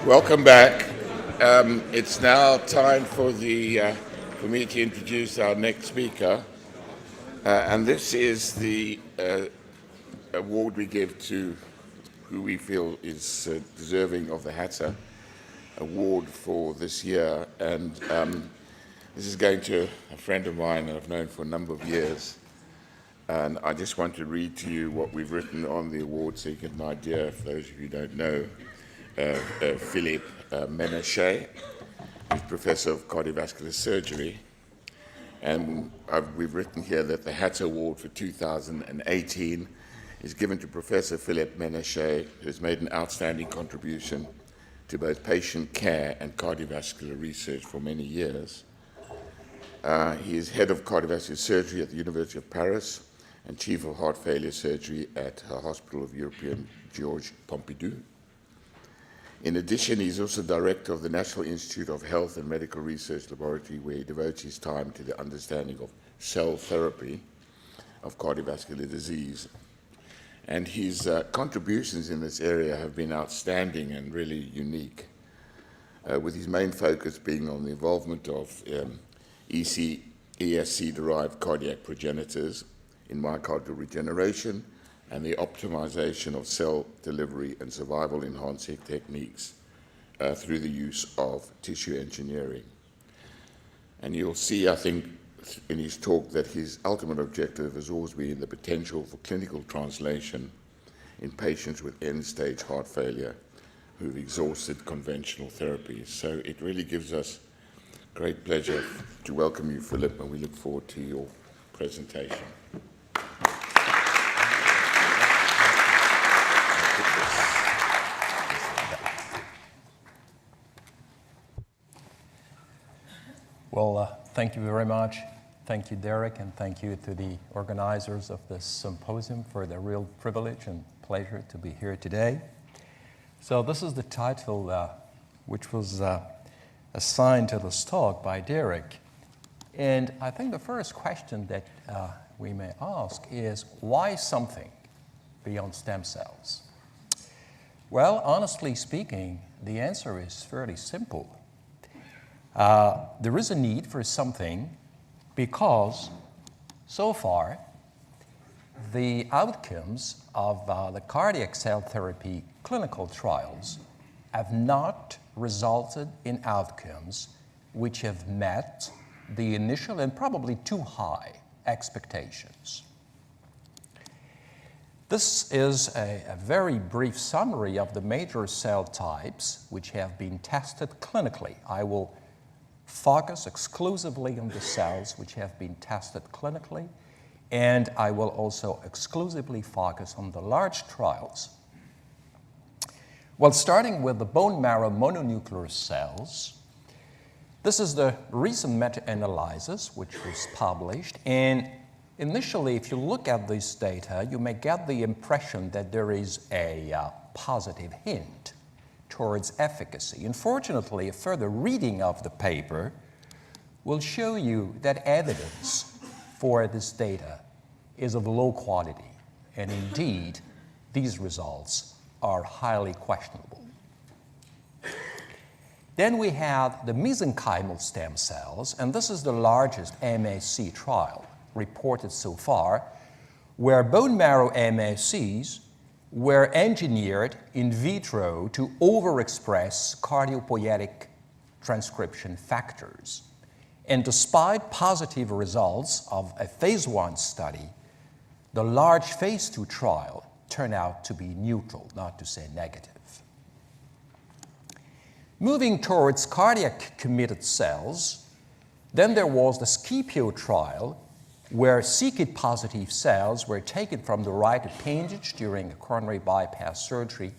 Welcome back. It's now time for me to introduce our next speaker, and this is the award we give to who we feel is deserving of the Hatter Award for this year. And this is going to a friend of mine that I've known for a number of years. And I just want to read to you what we've written on the award so you get an idea, for those of you who don't know. Philippe Menasche, who's Professor of Cardiovascular Surgery. And we've written here that the Hatter Award for 2018 is given to Professor Philippe Menasche, who has made an outstanding contribution to both patient care and cardiovascular research for many years. He is head of cardiovascular surgery at the University of Paris and chief of heart failure surgery at her Hospital of European Georges Pompidou. In addition, he's also director of the National Institute of Health and Medical Research Laboratory, where he devotes his time to the understanding of cell therapy of cardiovascular disease. And his contributions in this area have been outstanding and really unique, with his main focus being on the involvement of ESC-derived cardiac progenitors in myocardial regeneration and the optimization of cell delivery and survival-enhancing techniques through the use of tissue engineering. And you'll see, I think, in his talk that his ultimate objective has always been the potential for clinical translation in patients with end-stage heart failure who've exhausted conventional therapies. So it really gives us great pleasure to welcome you, Philippe, and we look forward to your presentation. Well, thank you very much. Thank you, Derek, and thank you to the organizers of this symposium for the real privilege and pleasure to be here today. So this is the title which was assigned to this talk by Derek. And I think the first question that we may ask is, why something beyond stem cells? Well, honestly speaking, the answer is fairly simple. There is a need for something because so far the outcomes of the cardiac cell therapy clinical trials have not resulted in outcomes which have met the initial and probably too high expectations. This is a very brief summary of the major cell types which have been tested clinically. I will focus exclusively on the cells which have been tested clinically, and I will also exclusively focus on the large trials. Well, starting with the bone marrow mononuclear cells, this is the recent meta-analysis which was published, and initially, if you look at this data, you may get the impression that there is a positive hint towards efficacy. Unfortunately, a further reading of the paper will show you that evidence for this data is of low quality, and indeed, these results are highly questionable. Then we have the mesenchymal stem cells, and this is the largest MSC trial reported so far, where bone marrow MSCs were engineered in vitro to overexpress cardiopoietic transcription factors. And despite positive results of a phase 1 study, the large phase 2 trial turned out to be neutral, not to say negative. Moving towards cardiac committed cells, then there was the Scipio trial, where c-KIT positive cells were taken from the right appendage during a coronary bypass surgery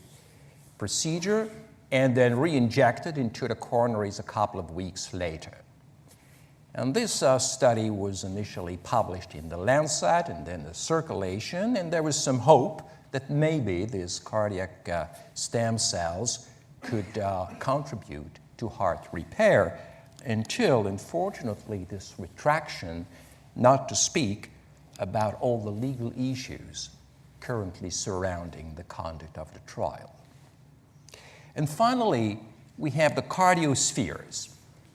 procedure and then re-injected into the coronaries a couple of weeks later. And this study was initially published in the Lancet and then the Circulation, and there was some hope that maybe these cardiac stem cells could contribute to heart repair until, unfortunately, this retraction, not to speak about all the legal issues currently surrounding the conduct of the trial. And finally, we have the cardiospheres.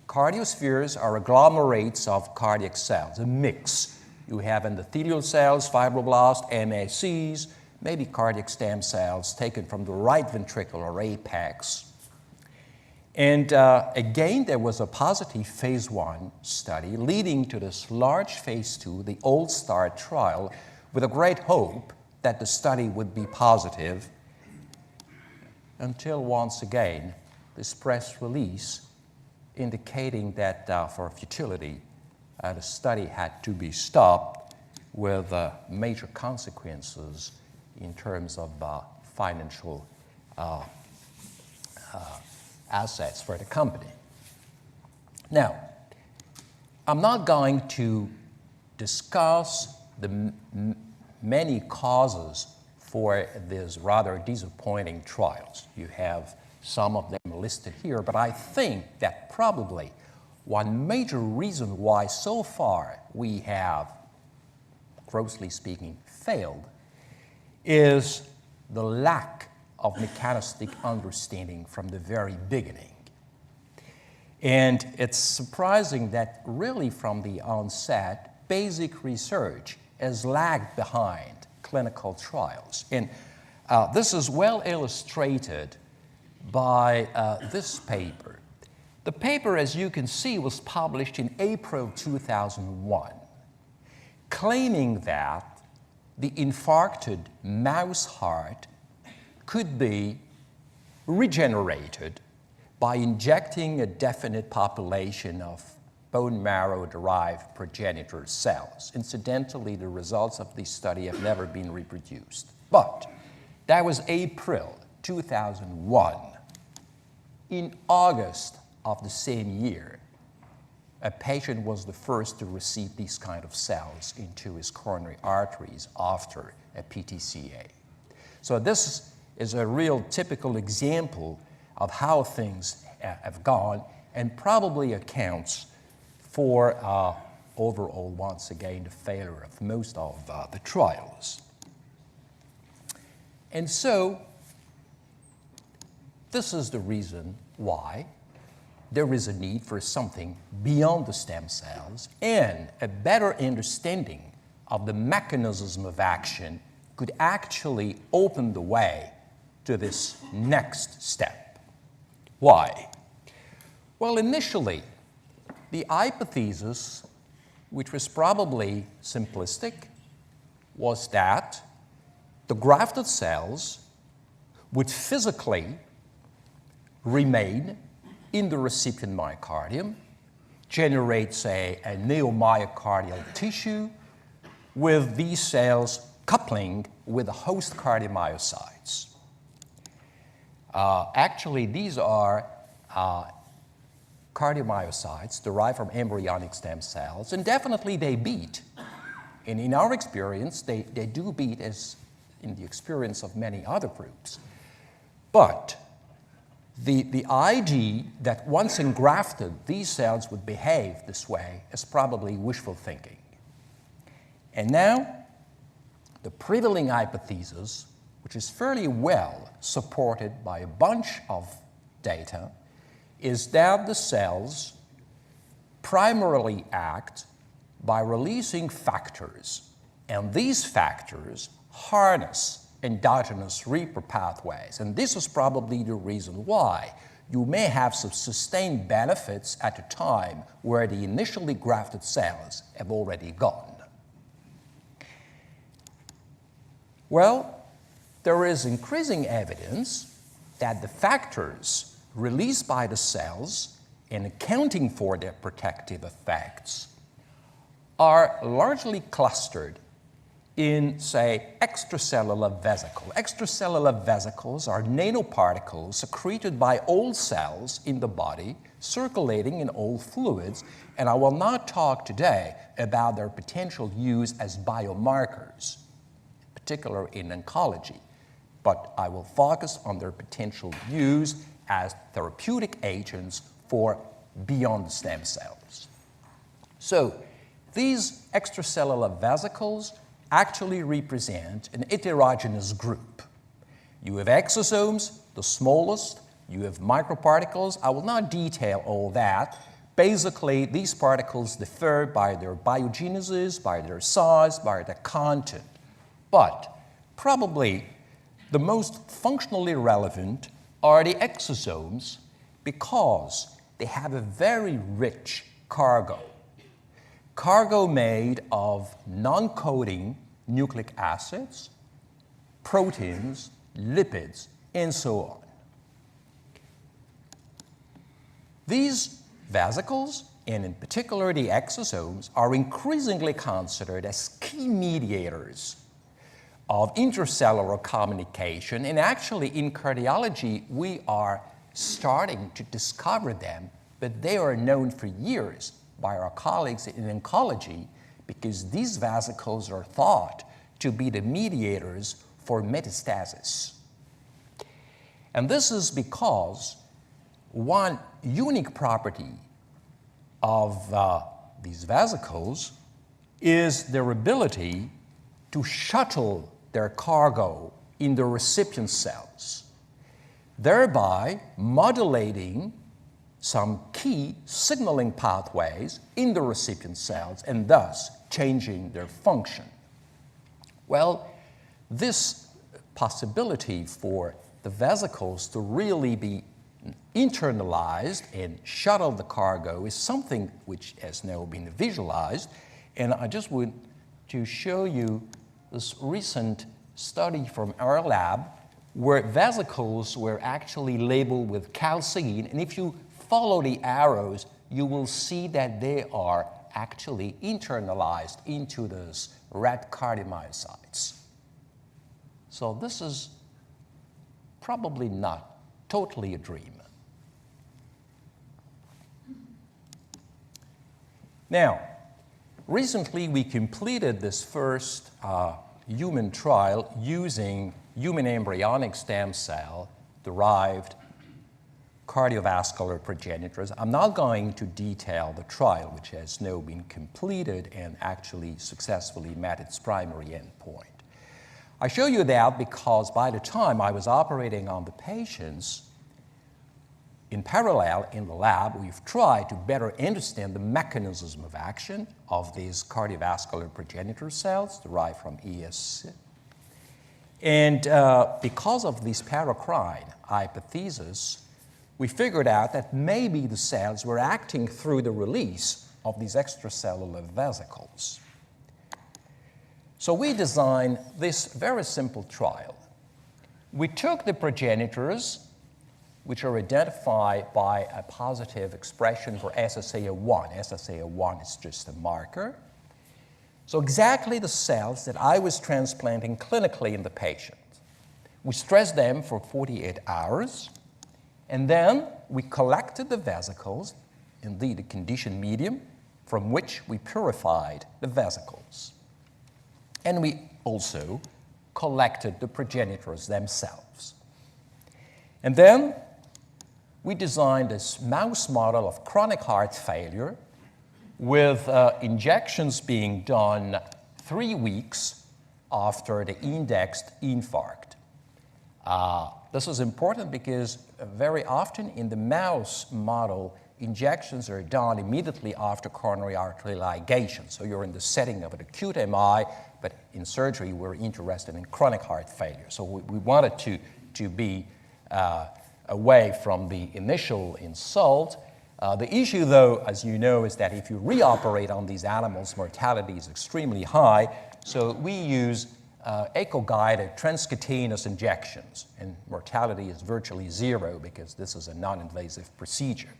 Cardiospheres are agglomerates of cardiac cells, a mix. You have endothelial cells, fibroblasts, MACs, maybe cardiac stem cells taken from the right ventricular apex. And again, there was a positive phase 1 study leading to this large phase 2, the Old Star trial, with a great hope that the study would be positive, until once again, this press release indicating that for futility, the study had to be stopped with major consequences in terms of financial assets for the company. Now, I'm not going to discuss the many causes for these rather disappointing trials. You have some of them listed here, but I think that probably one major reason why so far we have, grossly speaking, failed is the lack of mechanistic understanding from the very beginning. And it's surprising that really from the onset, basic research has lagged behind clinical trials. And this is well illustrated by this paper. The paper, as you can see, was published in April 2001, claiming that the infarcted mouse heart could be regenerated by injecting a definite population of bone marrow-derived progenitor cells. Incidentally, the results of this study have never been reproduced. But that was April 2001. In August of the same year, a patient was the first to receive these kind of cells into his coronary arteries after a PTCA. So this is a real typical example of how things have gone and probably accounts for overall, once again, the failure of most of the trials. And so this is the reason why there is a need for something beyond the stem cells, and a better understanding of the mechanism of action could actually open the way to this next step. Why? Well, initially, the hypothesis, which was probably simplistic, was that the grafted cells would physically remain in the recipient myocardium, generate, say, a neomyocardial tissue with these cells coupling with the host cardiomyocytes. Actually, these are cardiomyocytes derived from embryonic stem cells, and definitely they beat. And in our experience, they do beat, as in the experience of many other groups. But the idea that once engrafted, these cells would behave this way is probably wishful thinking. And now, the prevailing hypothesis, which is fairly well supported by a bunch of data, is that the cells primarily act by releasing factors, and these factors harness endogenous repair pathways. And this is probably the reason why you may have some sustained benefits at a time where the initially grafted cells have already gone. Well, there is increasing evidence that the factors released by the cells in accounting for their protective effects are largely clustered in, say, extracellular vesicles. Extracellular vesicles are nanoparticles secreted by all cells in the body, circulating in all fluids, and I will not talk today about their potential use as biomarkers, in particular in oncology, but I will focus on their potential use as therapeutic agents for beyond stem cells. So these extracellular vesicles actually represent an heterogeneous group. You have exosomes, the smallest, You have microparticles. I will not detail all that. Basically, these particles differ by their biogenesis, by their size, by their content. But probably the most functionally relevant are the exosomes because they have a very rich cargo. Cargo made of non-coding nucleic acids, proteins, lipids, and so on. These vesicles, and in particular the exosomes, are increasingly considered as key mediators of intercellular communication, and actually in cardiology we are starting to discover them, but they are known for years by our colleagues in oncology because these vesicles are thought to be the mediators for metastasis. And this is because one unique property of these vesicles is their ability to shuttle their cargo in the recipient cells, thereby modulating some key signaling pathways in the recipient cells and thus changing their function. Well, this possibility for the vesicles to really be internalized and shuttle the cargo is something which has now been visualized, and I just want to show you this recent study from our lab where vesicles were actually labeled with calcine, and if you follow the arrows, you will see that they are actually internalized into those red cardiomyocytes. So this is probably not totally a dream. Now, recently we completed this first human trial using human embryonic stem cell derived cardiovascular progenitors. I'm not going to detail the trial, which has now been completed and actually successfully met its primary endpoint. I show you that because by the time I was operating on the patients, in parallel in the lab, we've tried to better understand the mechanism of action of these cardiovascular progenitor cells derived from ESC. And because of this paracrine hypothesis, we figured out that maybe the cells were acting through the release of these extracellular vesicles. So we designed this very simple trial. We took the progenitors, which are identified by a positive expression for SSA1. SSA1 is just a marker. So exactly the cells that I was transplanting clinically in the patient. We stressed them for 48 hours, and then we collected the vesicles, indeed a conditioned medium, from which we purified the vesicles. And we also collected the progenitors themselves. And then we designed this mouse model of chronic heart failure with injections being done 3 weeks after the indexed infarct. This is important because very often in the mouse model, injections are done immediately after coronary artery ligation. So you're in the setting of an acute MI, but in surgery, we're interested in chronic heart failure. So we wanted to be away from the initial insult. The issue, though, as you know, is that if you reoperate on these animals, mortality is extremely high. So we use echo-guided transcutaneous injections, and mortality is virtually zero because this is a non-invasive procedure.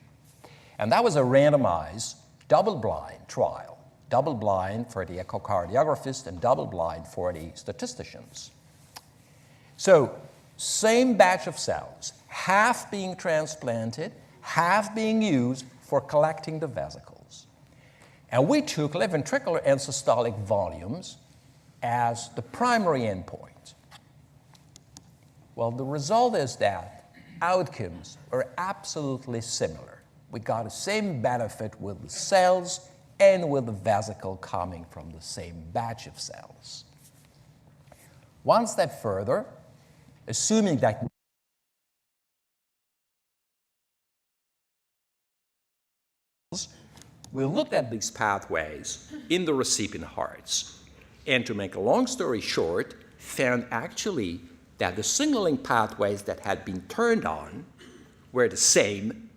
And that was a randomized, double-blind trial, double-blind for the echocardiographists and double-blind for the statisticians. So, same batch of cells, half being transplanted, half being used for collecting the vesicles. And we took left ventricular and systolic volumes as the primary endpoint. Well, the result is that outcomes are absolutely similar. We got the same benefit with the cells and with the vesicle coming from the same batch of cells. One step further, assuming that we looked at these pathways in the recipient hearts. And to make a long story short, found actually that the signaling pathways that had been turned on were the same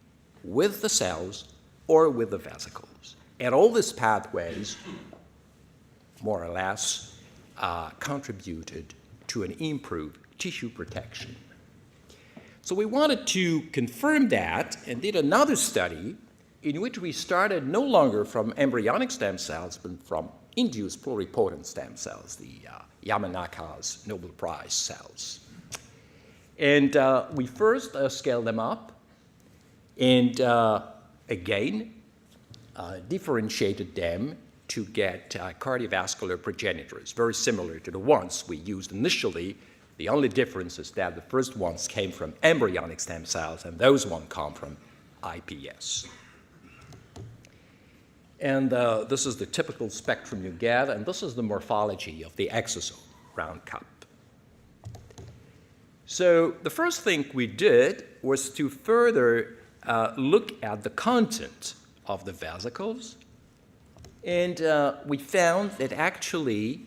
with the cells or with the vesicles. And all these pathways, more or less, contributed to an improved tissue protection. So we wanted to confirm that and did another study in which we started no longer from embryonic stem cells, but from induced pluripotent stem cells, the Yamanaka's Nobel Prize cells. And we first scaled them up and again differentiated them to get cardiovascular progenitors, very similar to the ones we used initially. The only difference is that the first ones came from embryonic stem cells and those ones come from iPS. And this is the typical spectrum you get, and this is the morphology of the exosome, round cup. So the first thing we did was to further look at the content of the vesicles, and we found that actually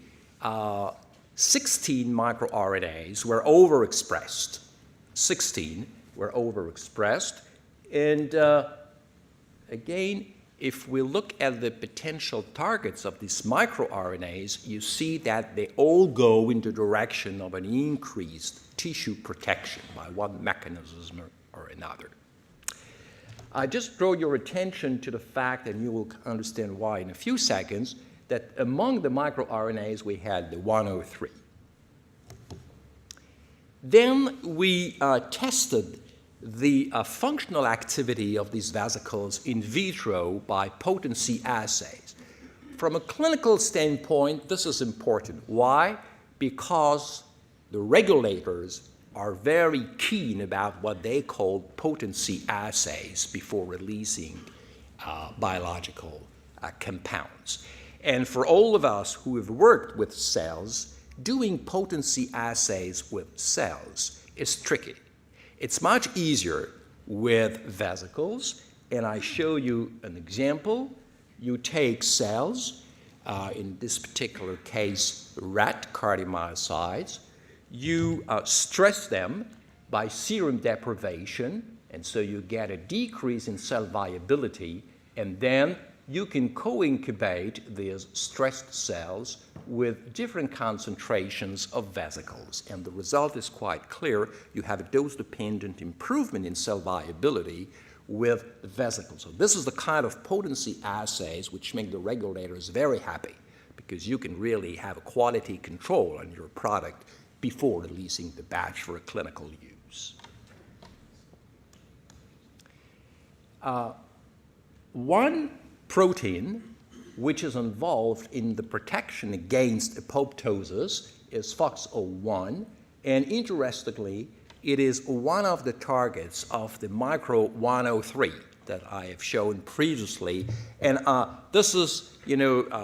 16 microRNAs were overexpressed. 16 were overexpressed, and again, if we look at the potential targets of these microRNAs, you see that they all go in the direction of an increased tissue protection by one mechanism or another. I just draw your attention to the fact, and you will understand why in a few seconds, that among the microRNAs we had the 103. Then we tested the functional activity of these vesicles in vitro by potency assays. From a clinical standpoint, this is important. Why? Because the regulators are very keen about what they call potency assays before releasing biological compounds. And for all of us who have worked with cells, doing potency assays with cells is tricky. It's much easier with vesicles, and I show you an example. You take cells, in this particular case, rat cardiomyocytes. You stress them by serum deprivation, and so you get a decrease in cell viability, and then you can co-incubate these stressed cells with different concentrations of vesicles. And the result is quite clear. You have a dose-dependent improvement in cell viability with vesicles. So this is the kind of potency assays which make the regulators very happy, because you can really have a quality control on your product before releasing the batch for a clinical use. One protein which is involved in the protection against apoptosis is FOXO1, and interestingly, it is one of the targets of the micro 103 that I have shown previously, and this is,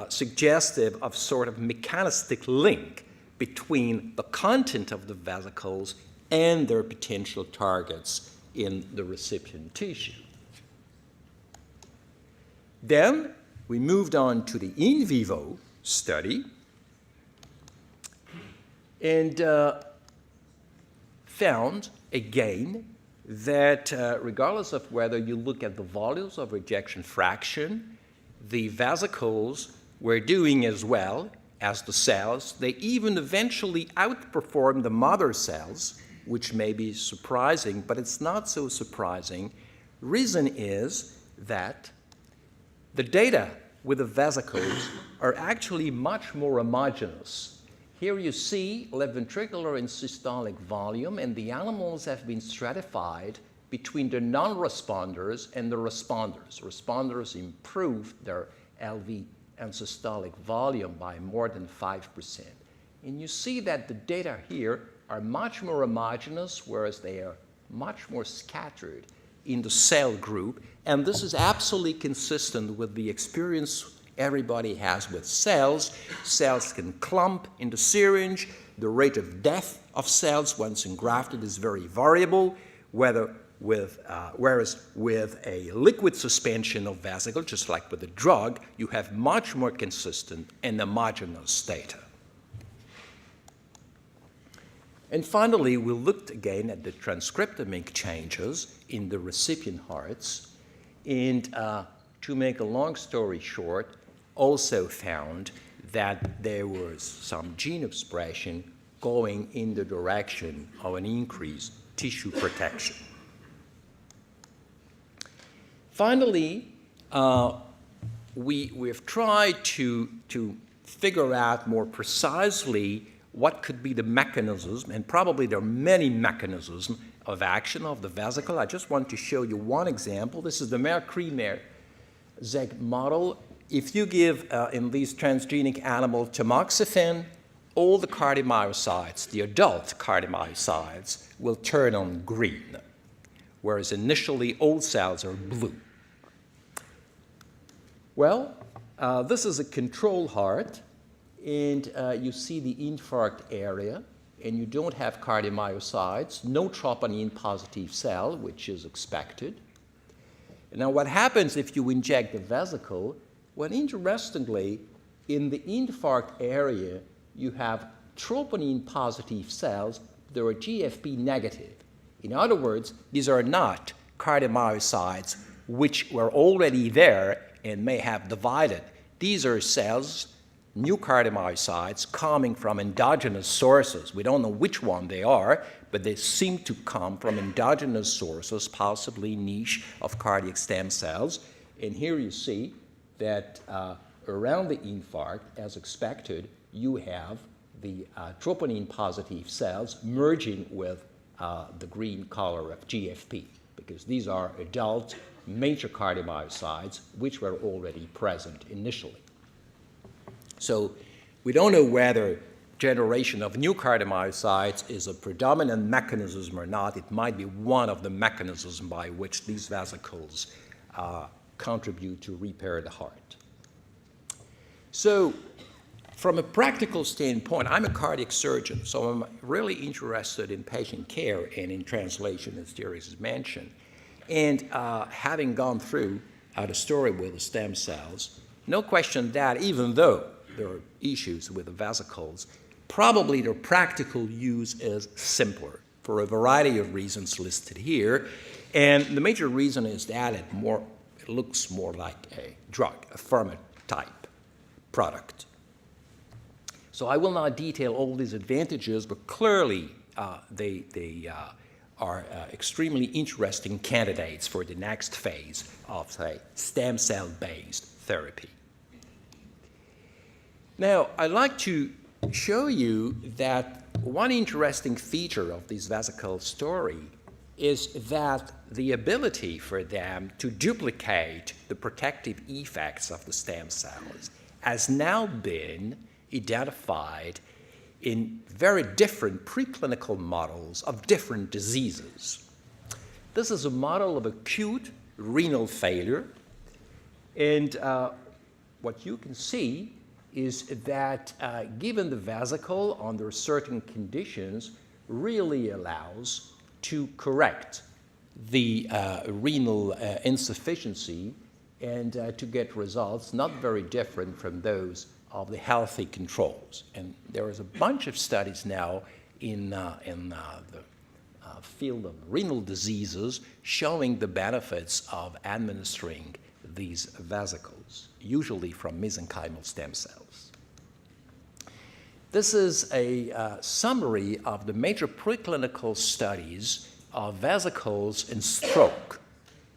suggestive of sort of mechanistic link between the content of the vesicles and their potential targets in the recipient tissue. Then we moved on to the in vivo study and found again that regardless of whether you look at the volumes of rejection fraction, the vesicles were doing as well as the cells. They even eventually outperformed the mother cells, which may be surprising, but it's not so surprising. Reason is that the data with the vesicles are actually much more homogeneous. Here you see left ventricular and systolic volume, and the animals have been stratified between the non-responders and the responders. Responders improved their LV and systolic volume by more than 5%. And you see that the data here are much more homogeneous, whereas they are much more scattered in the cell group, and this is absolutely consistent with the experience everybody has with cells. Cells can clump in the syringe. The rate of death of cells once engrafted is very variable, whether whereas with a liquid suspension of vesicle, just like with a drug, you have much more consistent and homogeneous data. And finally, we looked again at the transcriptomic changes in the recipient hearts, and to make a long story short, also found that there was some gene expression going in the direction of an increased tissue protection. Finally, we've tried to figure out more precisely what could be the mechanisms, and probably there are many mechanisms of action of the vesicle. I just want to show you one example. This is the Mesenchymal model. If you give in these transgenic animals tamoxifen, all the cardiomyocytes, the adult cardiomyocytes, will turn on green, whereas initially all cells are blue. Well, this is a control heart, and you see the infarct area, and you don't have cardiomyocytes, no troponin positive cell, which is expected. Now, what happens if you inject the vesicle? Well, interestingly, in the infarct area, you have troponin positive cells that are GFP negative. In other words, these are not cardiomyocytes which were already there and may have divided. These are cells, new cardiomyocytes, coming from endogenous sources. We don't know which one they are, but they seem to come from endogenous sources, possibly niche of cardiac stem cells. And here you see that around the infarct, as expected, you have the troponin positive cells merging with the green color of GFP, because these are adult major cardiomyocytes which were already present initially. So we don't know whether generation of new cardiomyocytes is a predominant mechanism or not. It might be one of the mechanisms by which these vesicles contribute to repair the heart. So from a practical standpoint, I'm a cardiac surgeon, so I'm really interested in patient care and in translation, as Jerry has mentioned. And having gone through the story with the stem cells, no question that even though there are issues with the vesicles, probably their practical use is simpler for a variety of reasons listed here. And the major reason is that it looks more like a drug, a pharma-type product. So I will not detail all these advantages, but clearly they are extremely interesting candidates for the next phase of, say, stem cell-based therapy. Now, I'd like to show you that one interesting feature of this vesicle story is that the ability for them to duplicate the protective effects of the stem cells has now been identified in very different preclinical models of different diseases. This is a model of acute renal failure, and what you can see is that given the vesicle under certain conditions really allows to correct the renal insufficiency and to get results not very different from those of the healthy controls. And there is a bunch of studies now in the field of renal diseases showing the benefits of administering these vesicles, usually from mesenchymal stem cells. This is a summary of the major preclinical studies of vesicles in stroke.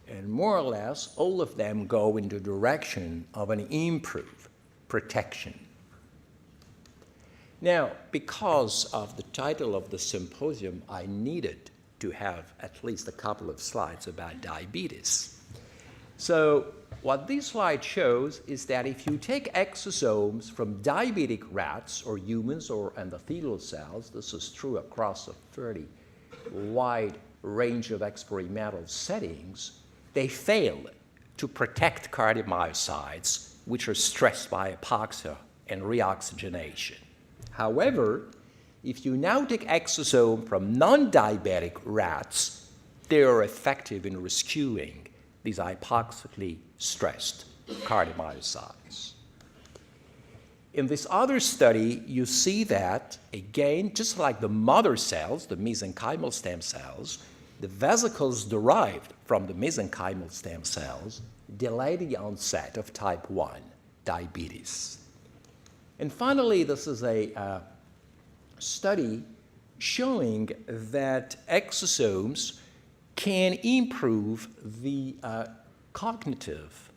And more or less, all of them go in the direction of an improved protection. Now, because of the title of the symposium, I needed to have at least a couple of slides about diabetes. So what this slide shows is that if you take exosomes from diabetic rats or humans or endothelial cells, this is true across a fairly wide range of experimental settings, they fail to protect cardiomyocytes, which are stressed by hypoxia and reoxygenation. However, if you now take exosome from non-diabetic rats they are effective in rescuing these hypoxically stressed cardiomyocytes. In this other study, you see that, again, just like the mother cells, the mesenchymal stem cells, the vesicles derived from the mesenchymal stem cells delay the onset of type 1 diabetes. And finally, this is a study showing that exosomes can improve the cognitive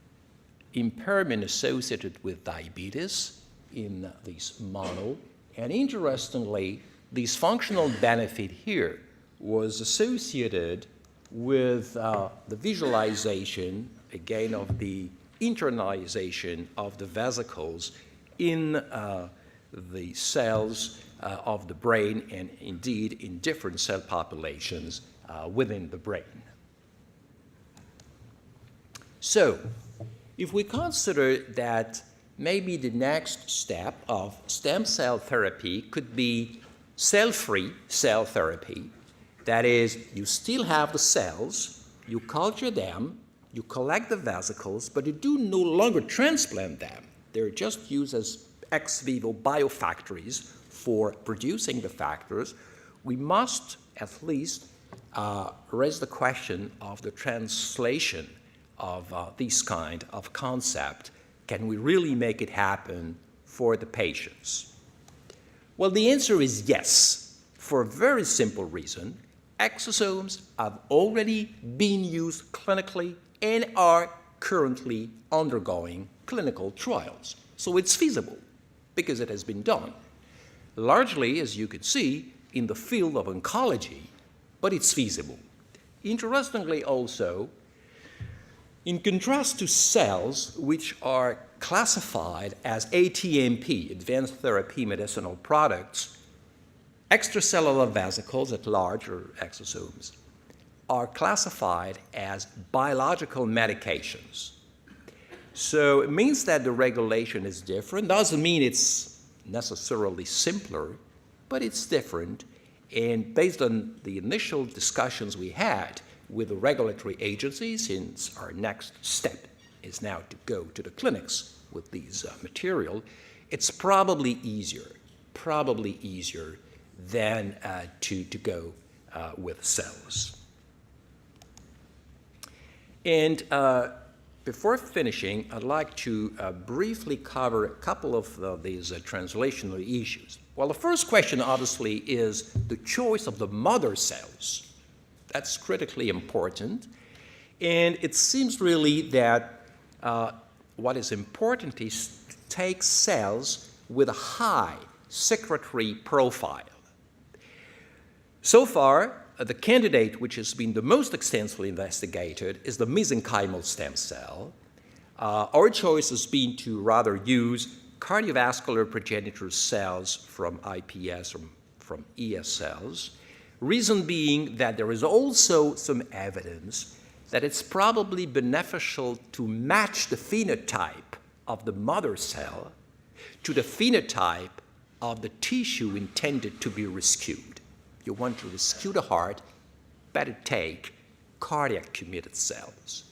impairment associated with diabetes in these model. And interestingly, this functional benefit here was associated with the visualization, again, of the internalization of the vesicles in the cells of the brain, and indeed in different cell populations within the brain. So, if we consider that maybe the next step of stem cell therapy could be cell-free cell therapy, that is, you still have the cells, you culture them, you collect the vesicles, but you do no longer transplant them. They're just used as ex vivo biofactories for producing the factors. We must at least raise the question of the translation of this kind of concept. Can we really make it happen for the patients? Well, the answer is yes, for a very simple reason. Exosomes have already been used clinically and are currently undergoing clinical trials. So it's feasible because it has been done. Largely, as you can see, in the field of oncology, but it's feasible. Interestingly also, in contrast to cells which are classified as ATMP, Advanced Therapy Medicinal Products, extracellular vesicles at large, or exosomes, are classified as biological medications. So it means that the regulation is different. Doesn't mean it's necessarily simpler, but it's different. And based on the initial discussions we had with the regulatory agencies, since our next step is now to go to the clinics with these material, it's probably easier than to go with cells. And before finishing, I'd like to briefly cover a couple of these translational issues. Well, the first question, obviously, is the choice of the mother cells. That's critically important. And it seems really that what is important is to take cells with a high secretory profile. So far, the candidate which has been the most extensively investigated is the mesenchymal stem cell. Our choice has been to rather use cardiovascular progenitor cells from iPS or from ES cells. Reason being that there is also some evidence that it's probably beneficial to match the phenotype of the mother cell to the phenotype of the tissue intended to be rescued. You want to rescue the heart, better take cardiac committed cells.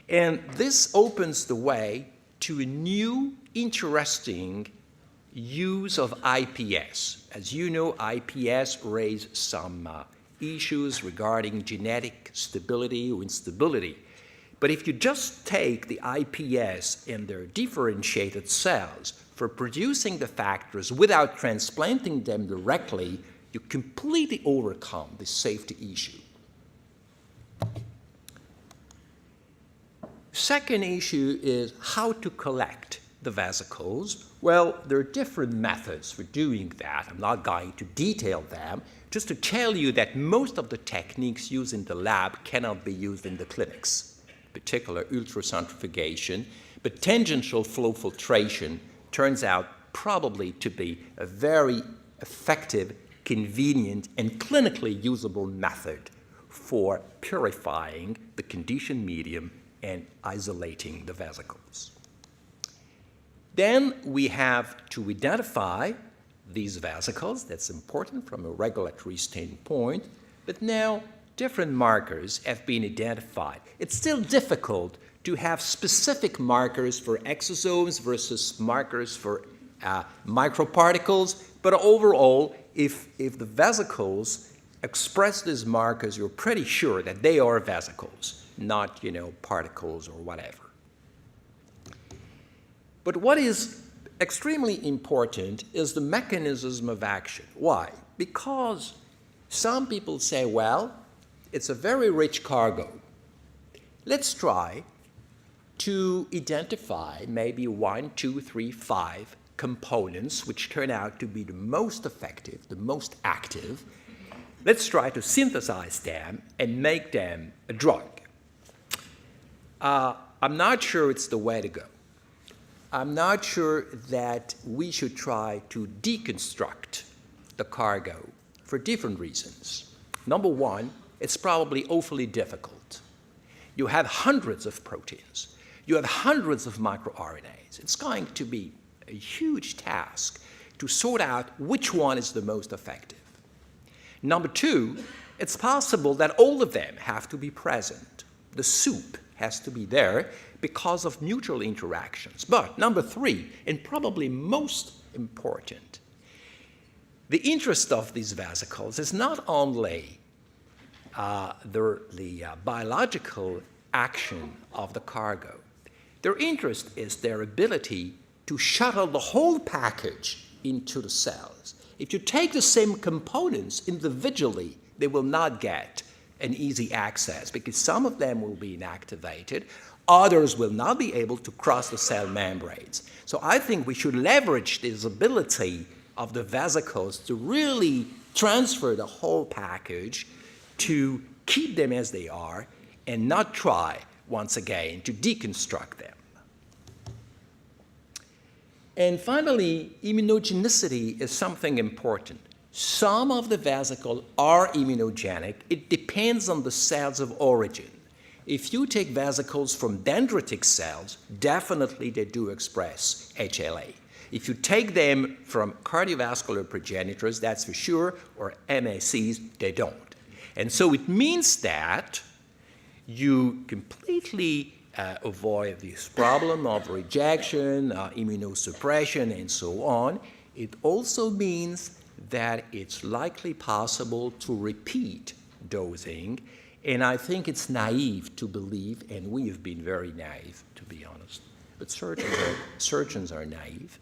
And this opens the way to a new, interesting use of iPS. As you know, iPS raised some issues regarding genetic stability or instability. But if you just take the iPS and their differentiated cells for producing the factors without transplanting them directly, you completely overcome the safety issue. Second issue is how to collect the vesicles. Well, there are different methods for doing that. I'm not going to detail them, just to tell you that most of the techniques used in the lab cannot be used in the clinics, in particular ultracentrifugation, but tangential flow filtration turns out probably to be a very effective, convenient, and clinically usable method for purifying the conditioned medium and isolating the vesicles. Then we have to identify these vesicles. That's important from a regulatory standpoint. But now different markers have been identified. It's still difficult to have specific markers for exosomes versus markers for microparticles, but overall, if the vesicles express these markers, you're pretty sure that they are vesicles, not, particles or whatever. But what is extremely important is the mechanism of action. Why? Because some people say, well, it's a very rich cargo. Let's try to identify maybe 1, 2, 3, 5 components which turn out to be the most effective, the most active. Let's try to synthesize them and make them a drug. I'm not sure it's the way to go. I'm not sure that we should try to deconstruct the cargo for different reasons. Number one, it's probably awfully difficult. You have hundreds of proteins. You have hundreds of microRNAs. It's going to be a huge task to sort out which one is the most effective. Number two, it's possible that all of them have to be present. The soup has to be there because of mutual interactions. But number three, and probably most important, the interest of these vesicles is not only the biological action of the cargo. Their interest is their ability to shuttle the whole package into the cells. If you take the same components individually, they will not get an easy access because some of them will be inactivated, others will not be able to cross the cell membranes. So I think we should leverage this ability of the vesicles to really transfer the whole package, to keep them as they are, and not try, once again, to deconstruct them. And finally, immunogenicity is something important. Some of the vesicles are immunogenic. It depends on the cells of origin. If you take vesicles from dendritic cells, definitely they do express HLA. If you take them from cardiovascular progenitors, that's for sure, or MSCs, they don't. And so it means that you completely avoid this problem of rejection, immunosuppression, and so on. It also means that it's likely possible to repeat dosing, and I think it's naive to believe, and we have been very naive, to be honest, but surgeons are naive.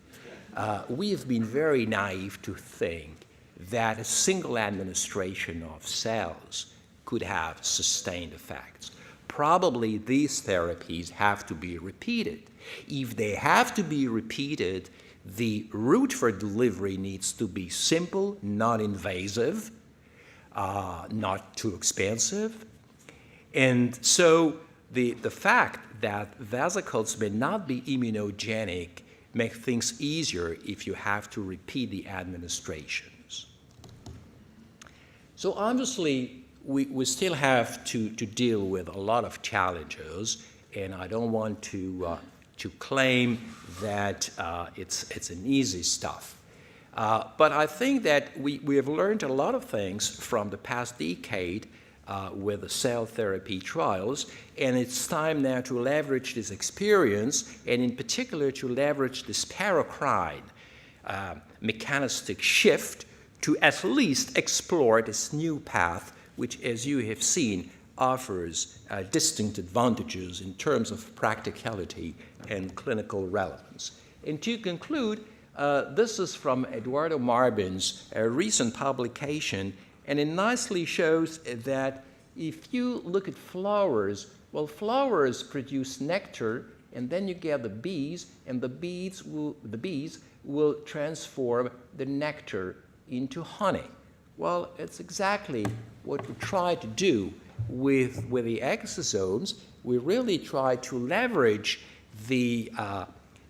We have been very naive to think that a single administration of cells could have sustained effects. Probably these therapies have to be repeated. If they have to be repeated, the route for delivery needs to be simple, not invasive, not too expensive. And so the fact that vesicles may not be immunogenic makes things easier if you have to repeat the administrations. So obviously, we still have to deal with a lot of challenges, and I don't want to claim that it's an easy stuff. But I think that we have learned a lot of things from the past decade with the cell therapy trials, and it's time now to leverage this experience, and in particular to leverage this paracrine mechanistic shift to at least explore this new path, which, as you have seen, offers distinct advantages in terms of practicality and clinical relevance. And to conclude, this is from Eduardo Marbin's recent publication, and it nicely shows that if you look at flowers, well, flowers produce nectar, and then you get the bees, and the bees will transform the nectar into honey. Well, it's exactly what we try to do with the exosomes. We really try to leverage the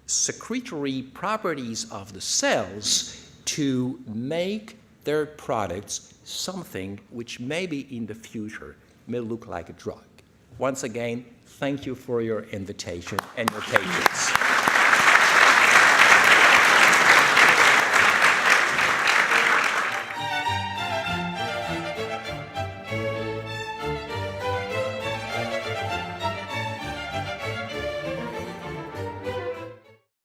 secretory properties of the cells to make their products something which maybe in the future may look like a drug. Once again, thank you for your invitation and your patience.